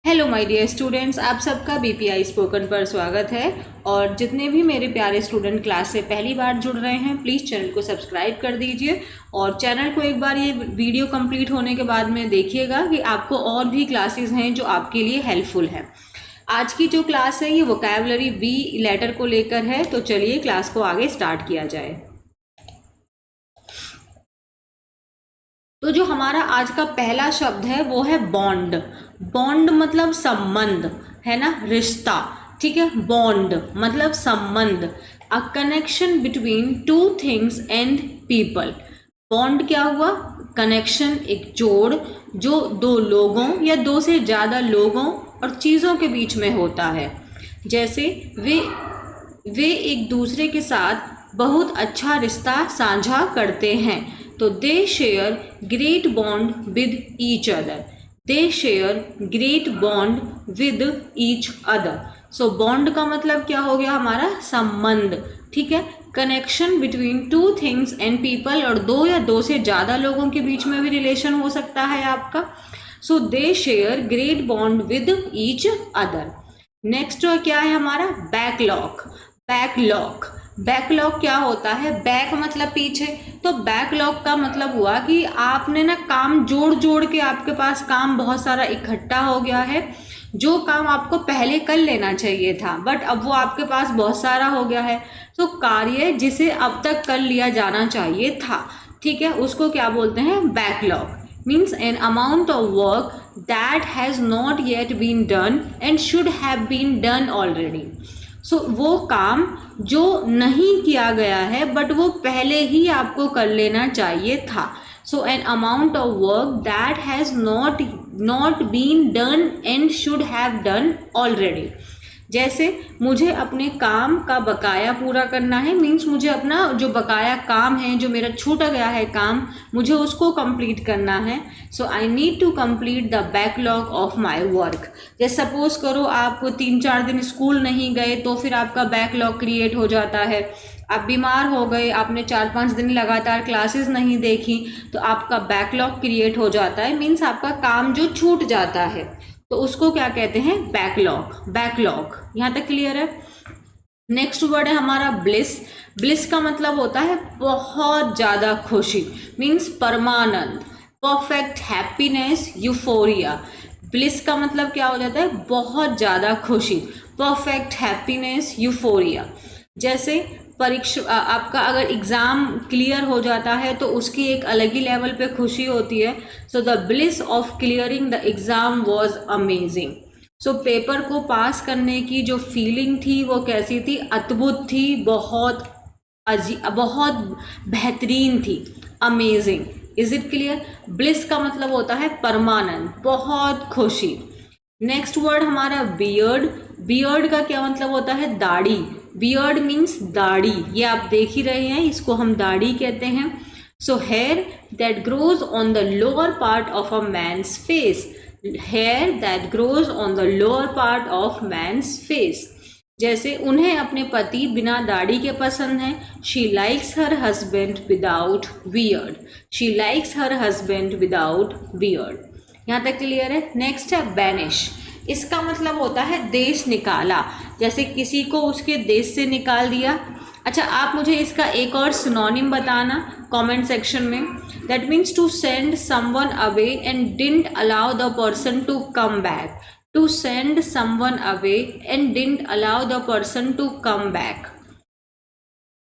Hello my dear students, आप सबका BPI spoken पर स्वागत है। और जितने भी मेरे प्यारे स्टूडेंट क्लास से पहली बार जुड़ रहे हैं, प्लीज़ चैनल को सब्सक्राइब कर दीजिए और चैनल को एक बार ये वीडियो कंप्लीट होने के बाद में देखिएगा कि आपको और भी क्लासेस हैं जो आपके लिए हेल्पफुल है। आज की जो क्लास है ये वोकैबुलरी बी लेटर को लेकर है, तो चलिए क्लास को आगे स्टार्ट किया जाए। तो जो हमारा आज का पहला शब्द है वो है बॉन्ड। बॉन्ड मतलब संबंध है ना, रिश्ता। ठीक है, बॉन्ड मतलब संबंध, a connection between two things and people. Bond क्या हुआ? कनेक्शन, एक जोड़ जो दो लोगों या दो से ज़्यादा लोगों और चीज़ों के बीच में होता है। जैसे वे एक दूसरे के साथ बहुत अच्छा रिश्ता साझा करते हैं, तो they share great bond with each other. They share great bond with each other. So bond का मतलब क्या हो गया? हमारा संबंध। ठीक है, connection between two things and people, और दो या दो से ज़्यादा लोगों के बीच में भी रिलेशन हो सकता है आपका। So they share great bond with each other. Next क्या है हमारा? बैकलॉग। बैकलॉग बैकलॉग क्या होता है? बैक मतलब पीछे, तो बैकलॉग का मतलब हुआ कि आपने ना काम जोड़ जोड़ के, आपके पास काम बहुत सारा इकट्ठा हो गया है। जो काम आपको पहले कर लेना चाहिए था बट अब वो आपके पास बहुत सारा हो गया है, तो कार्य जिसे अब तक कर लिया जाना चाहिए था, ठीक है, उसको क्या बोलते हैं? Backlog. Means an amount of work that has not yet been done and should have been done already. So वो काम जो नहीं किया गया है बट वो पहले ही आपको कर लेना चाहिए था। So an amount of work that has not been done and should have done already. जैसे मुझे अपने काम का बकाया पूरा करना है, मीन्स मुझे अपना जो बकाया काम है, जो मेरा छूटा गया है काम, मुझे उसको कंप्लीट करना है। So I need to complete the backlog of my work. जैसे सपोज करो आप 3-4 दिन स्कूल नहीं गए, तो फिर आपका बैकलॉग क्रिएट हो जाता है। आप बीमार हो गए, आपने 4-5 दिन लगातार क्लासेस नहीं देखी, तो आपका बैकलॉग क्रिएट हो जाता है। मीन्स आपका काम जो छूट जाता है, तो उसको क्या कहते हैं? बैकलॉग। बैकलॉग यहाँ तक क्लियर है? नेक्स्ट वर्ड है हमारा ब्लिस। ब्लिस का मतलब होता है बहुत ज़्यादा खुशी, मीन्स परमानंद, परफेक्ट हैप्पीनेस, यूफोरिया। ब्लिस का मतलब क्या हो जाता है? बहुत ज़्यादा खुशी, परफेक्ट हैप्पीनेस, यूफोरिया। जैसे परीक्षा, आपका अगर एग्ज़ाम क्लियर हो जाता है तो उसकी एक अलग ही लेवल पे खुशी होती है। So the bliss of clearing the exam was amazing. So paper को पास करने की जो फीलिंग थी वो कैसी थी? अद्भुत थी, बहुत बहुत बेहतरीन थी, amazing. Is it clear? Bliss का मतलब होता है परमानंद, बहुत खुशी। नेक्स्ट वर्ड हमारा बियर्ड। बियर्ड का क्या मतलब होता है? दाढ़ी। बियर्ड मीन्स दाढ़ी, ये आप देख ही रहे हैं, इसको हम दाढ़ी कहते हैं। So hair that grows on the lower part of a man's face. Hair that grows on the lower part of man's face. जैसे उन्हें अपने पति बिना दाढ़ी के पसंद है। She likes her husband without beard. She likes her husband without beard. यहाँ तक क्लियर है? नेक्स्ट है बैनिश। इसका मतलब होता है देश निकाला, जैसे किसी को उसके देश से निकाल दिया। अच्छा, आप मुझे इसका एक और सिनोनिम बताना कमेंट सेक्शन में। That means to send someone away and didn't allow the person to come back. To send someone away and didn't allow the person to come back.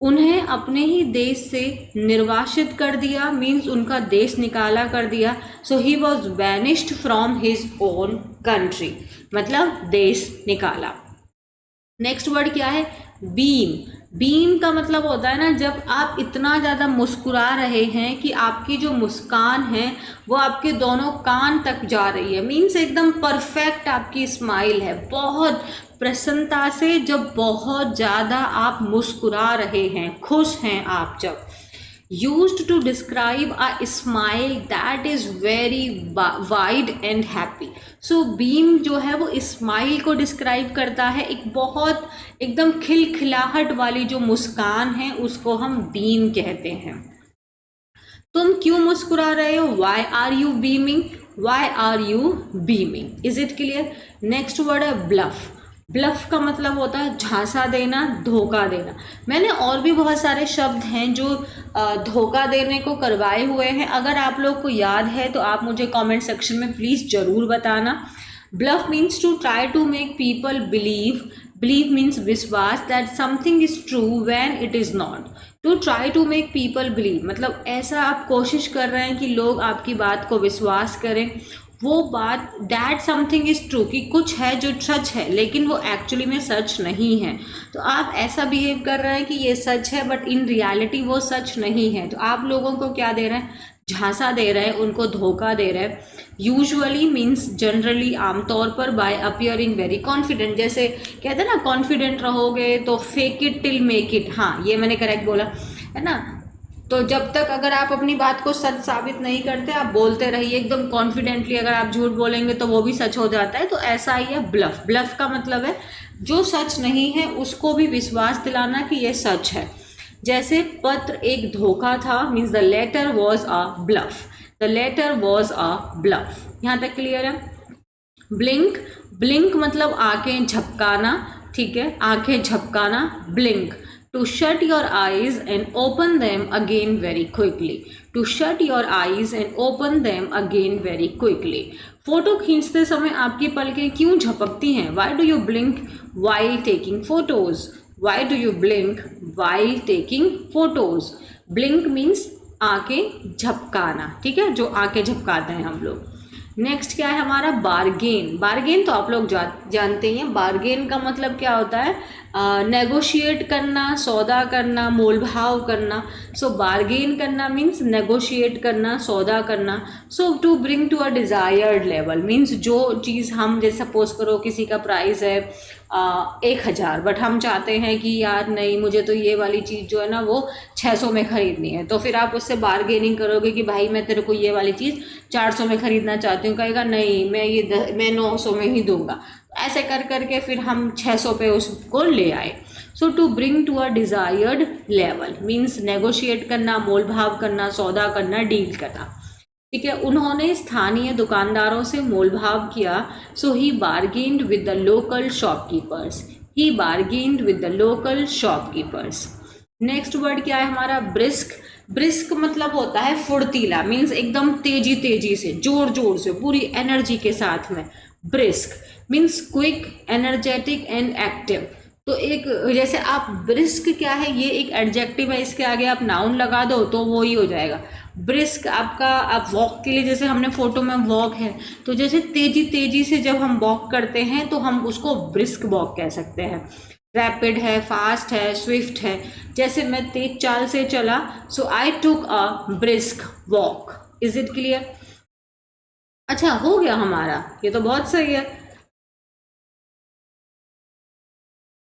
उन्हें अपने ही देश से निर्वासित कर दिया, मीन्स उनका देश निकाला कर दिया। So he was banished from his own country, मतलब देश निकाला। नेक्स्ट वर्ड क्या है? बीम। बीम का मतलब होता है ना, जब आप इतना ज़्यादा मुस्कुरा रहे हैं कि आपकी जो मुस्कान है वो आपके दोनों कान तक जा रही है। मीन्स एकदम परफेक्ट आपकी स्माइल है, बहुत प्रसन्नता से, जब बहुत ज़्यादा आप मुस्कुरा रहे हैं, खुश हैं आप। जब used to describe a smile that is very wide and happy. So beam जो है वो स्माइल को डिस्क्राइब करता है, एक बहुत एकदम खिलखिलाहट वाली जो मुस्कान है उसको हम बीम कहते हैं। तुम क्यों मुस्कुरा रहे हो? Why are you beaming? Why are you beaming, is it clear. Next word है ब्लफ। ब्लफ का मतलब होता है झांसा देना, धोखा देना। मैंने और भी बहुत सारे शब्द हैं जो धोखा देने को करवाए हुए हैं, अगर आप लोग को याद है तो आप मुझे कमेंट सेक्शन में प्लीज़ ज़रूर बताना। Bluff means to try to make people believe, believe means विश्वास, that something is true when it is not. To try to make people believe मतलब ऐसा आप कोशिश कर रहे हैं कि लोग आपकी बात को विश्वास करें, वो बात दैट समथिंग इज़ ट्रू कि कुछ है जो सच है लेकिन वो एक्चुअली में सच नहीं है। तो आप ऐसा बिहेव कर रहे हैं कि ये सच है बट इन रियलिटी वो सच नहीं है। तो आप लोगों को क्या दे रहे हैं, झांसा दे रहे हैं, उनको धोखा दे रहे हैं। यूजुअली मीन्स जनरली, आमतौर पर, बाय अपियरिंग वेरी कॉन्फिडेंट, जैसे कहते हैं ना कॉन्फिडेंट रहोगे तो fake it till make it. हाँ, ये मैंने करेक्ट बोला है ना। तो जब तक अगर आप अपनी बात को सच साबित नहीं करते, आप बोलते रहिए एकदम कॉन्फिडेंटली। अगर आप झूठ बोलेंगे तो वो भी सच हो जाता है। तो ऐसा ही है ब्लफ। ब्लफ का मतलब है जो सच नहीं है उसको भी विश्वास दिलाना कि ये सच है। जैसे पत्र एक धोखा था, means the letter was a bluff, the letter was a bluff. यहाँ तक क्लियर है। ब्लिंक, ब्लिंक मतलब आंखें झपकाना, ठीक है, आंखें झपकाना, blink. To shut your eyes and open them again very quickly. To shut your eyes and open them again very quickly. Photo खींचते समय आपकी पलकें क्यों झपकती हैं? Why do you blink while taking photos? Why do you blink while taking photos? Blink means आंखें झपकाना, ठीक है, जो आंखें झपकाते हैं हम लोग। नेक्स्ट क्या है हमारा, बार्गेन। बार्गेन तो आप लोग जानते ही हैं। बार्गेन का मतलब क्या होता है, नेगोशिएट करना, सौदा करना, मोल भाव करना। सो बार्गेन करना मीन्स नेगोशिएट करना, सौदा करना। So to bring to a desired level means जो चीज़ हम, जैसे सपोज करो किसी का प्राइस है 1000 बट हम चाहते हैं कि यार नहीं, मुझे तो ये वाली चीज़ जो है ना वो 600 में ख़रीदनी है। तो फिर आप उससे बार्गेनिंग करोगे कि भाई मैं तेरे को ये वाली चीज़ 400 में ख़रीदना चाहती हूँ, कहेगा नहीं मैं 900 में ही दूंगा। ऐसे कर करके फिर हम 600 पे उसको ले आए। So to bring to a desired level means negotiate करना, मोल भाव करना, सौदा करना, डील करना, ठीक है। उन्होंने स्थानीय दुकानदारों से मोल भाव किया। So he bargained with the local shopkeepers, he bargained with the local shopkeepers. Next word क्या है हमारा, ब्रिस्क। ब्रिस्क मतलब होता है फुर्तीला, मीन्स एकदम तेजी तेजी से, जोर जोर से, पूरी एनर्जी के साथ में। Brisk means quick, energetic and active. तो एक जैसे आप ब्रिस्क क्या है, ये एक एडजेक्टिव है, इसके आगे आप नाउन लगा दो तो वो ही हो जाएगा ब्रिस्क आपका। आप वॉक के लिए, जैसे हमने फोटो में वॉक है, तो जैसे तेजी तेजी से जब हम वॉक करते हैं तो हम उसको ब्रिस्क वॉक कह सकते हैं। रैपिड है, फास्ट है, स्विफ्ट है। जैसे मैं तेज चाल से चला, so I took a brisk walk. Is it clear? अच्छा, हो गया हमारा, ये तो बहुत सही है।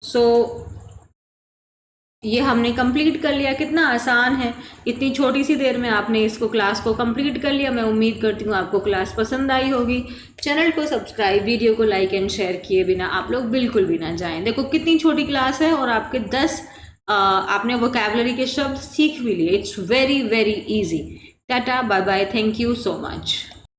सो ये हमने कंप्लीट कर लिया। कितना आसान है, इतनी छोटी सी देर में आपने इसको, क्लास को कंप्लीट कर लिया। मैं उम्मीद करती हूँ आपको क्लास पसंद आई होगी। चैनल को सब्सक्राइब, वीडियो को लाइक एंड शेयर किए बिना आप लोग बिल्कुल भी ना जाएं। देखो कितनी छोटी क्लास है और आपके 10 आपने वोकैबुलरी के शब्द सीख भी लिए। It's very very easy. Tata, bye bye, thank you so much.